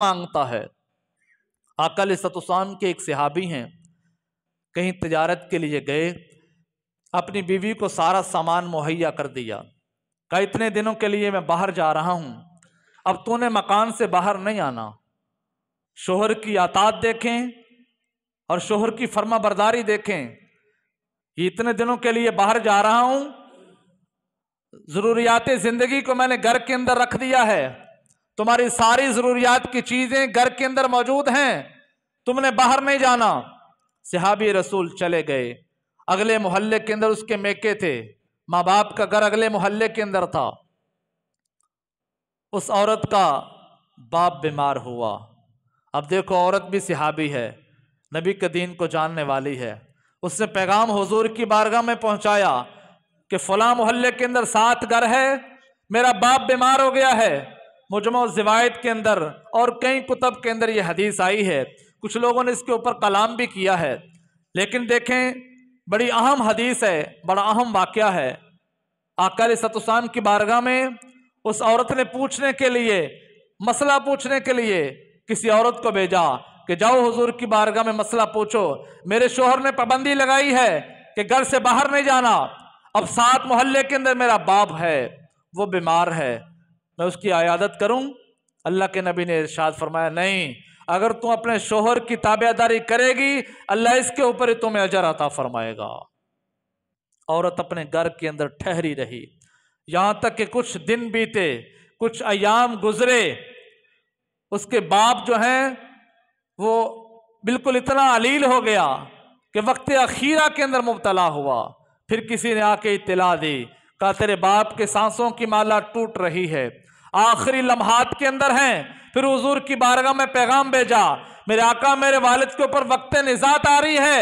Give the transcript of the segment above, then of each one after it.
मांगता है। आका अलैहिस्सलाम के एक सहाबी हैं, कहीं तिजारत के लिए गए, अपनी बीवी को सारा सामान मुहैया कर दिया, कहा इतने दिनों के लिए मैं बाहर जा रहा हूं, अब तूने मकान से बाहर नहीं आना। शोहर की आतात देखें और शोहर की फर्मा बरदारी देखें। इतने दिनों के लिए बाहर जा रहा हूं, जरूरियात जिंदगी को मैंने घर के अंदर रख दिया है, तुम्हारी सारी जरूरियात की चीजें घर के अंदर मौजूद हैं, तुमने बाहर नहीं जाना। सहाबी रसूल चले गए। अगले मोहल्ले के अंदर उसके मेके थे, माँ बाप का घर अगले मोहल्ले के अंदर था। उस औरत का बाप बीमार हुआ। अब देखो, औरत भी सहाबी है, नबी के दीन को जानने वाली है। उसने पैगाम हुजूर की बारगाह में पहुंचाया कि फलां मोहल्ले के अंदर 7 घर है, मेरा बाप बीमार हो गया है। मुजमा ज़िवायत के अंदर और कई कुतब के अंदर यह हदीस आई है। कुछ लोगों ने इसके ऊपर कलाम भी किया है, लेकिन देखें बड़ी अहम हदीस है, बड़ा अहम वाक़या है। आका अलैहिस्सलाम की बारगाह में उस औरत ने पूछने के लिए, मसला पूछने के लिए किसी औरत को भेजा कि जाओ हुजूर की बारगाह में मसला पूछो, मेरे शोहर ने पाबंदी लगाई है कि घर से बाहर नहीं जाना, अब 7 मोहल्ले के अंदर मेरा बाप है, वो बीमार है, मैं उसकी आयादत करूं? अल्लाह के नबी ने इरशाद फरमाया, नहीं, अगर तुम अपने शोहर की ताबेदारी करेगी, अल्लाह इसके ऊपर ही तुम्हें अजर अता फरमाएगा। औरत अपने घर के अंदर ठहरी रही, यहां तक कि कुछ दिन बीते, कुछ अयाम गुजरे। उसके बाप जो हैं वो बिल्कुल इतना अलील हो गया कि वक्त अखीरा के अंदर मुब्तला हुआ। फिर किसी ने आके इत्तला दी, कहा तेरे बाप के सांसों की माला टूट रही है, आखिरी लम्हात के अंदर हैं। फिर हुजूर की बारगाह में पैगाम भेजा, मेरे आका मेरे वालिद के ऊपर वक्त निजात आ रही है,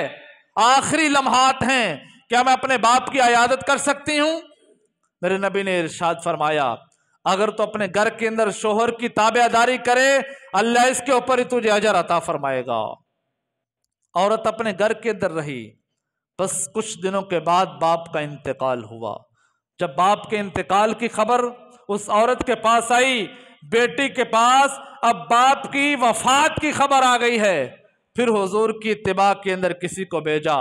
आखिरी लम्हात हैं, क्या मैं अपने बाप की आयादत कर सकती हूं? मेरे नबी ने इरशाद फरमाया, अगर तो अपने घर के अंदर शोहर की ताबेदारी करे, अल्लाह इसके ऊपर ही तुझे अजर अता फरमाएगा। औरत अपने घर के अंदर रही। बस कुछ दिनों के बाद बाप का इंतकाल हुआ। जब बाप के इंतकाल की खबर उस औरत के पास आई, बेटी के पास अब बाप की वफात की खबर आ गई है। फिर हुजूर की इत्तिबा के अंदर किसी को भेजा,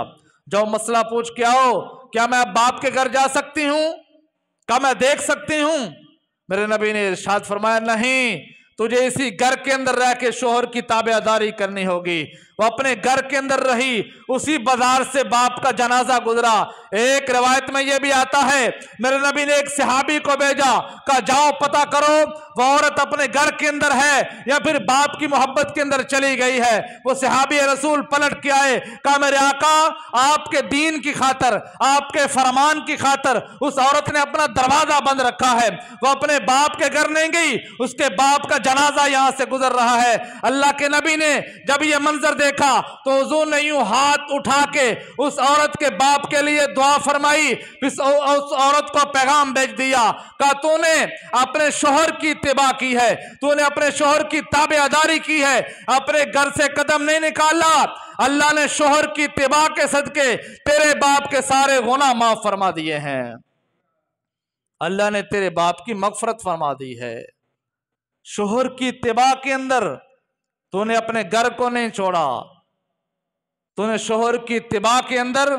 जाओ मसला पूछ के आओ, क्या मैं अब बाप के घर जा सकती हूं? क्या मैं देख सकती हूं? मेरे नबी ने इरशाद फरमाया, नहीं, तुझे इसी घर के अंदर रह के शोहर की ताबेदारी करनी होगी। वो अपने घर के अंदर रही, उसी बाजार से बाप का जनाजा गुजरा। एक रिवायत में यह भी आता है, मेरे नबी ने एक सहाबी को भेजा, कहा जाओ पता करो वो औरत अपने घर के अंदर है या फिर बाप की मोहब्बत के अंदर चली गई है। वो सहाबी रसूल पलट के आए, कहा मेरे आका आपके दीन की खातर, आपके फरमान की खातर उस औरत ने अपना दरवाजा बंद रखा है, वो अपने बाप के घर नहीं गई, उसके बाप का जनाजा यहां से गुजर रहा है। अल्लाह के नबी ने जब यह मंजर देखा तो हुजूर ने यूं हाथ उठा के उस औरत के बाप के लिए दुआ फरमाई, उस औरत को पैगाम भेज दिया, कहा तूने अपने शोहर की इत्तिबा की है, तूने अपने शोहर की ताबेदारी की है, अपने घर से कदम नहीं निकाला, अल्लाह ने शोहर की इत्तिबा के सदके तेरे बाप के सारे गुनाह माफ फरमा दिए हैं, अल्लाह ने तेरे बाप की मगफरत फरमा दी है। शोहर की इत्तिबा के अंदर तूने अपने घर को नहीं छोड़ा, तूने शोहर की इत्तिबा के अंदर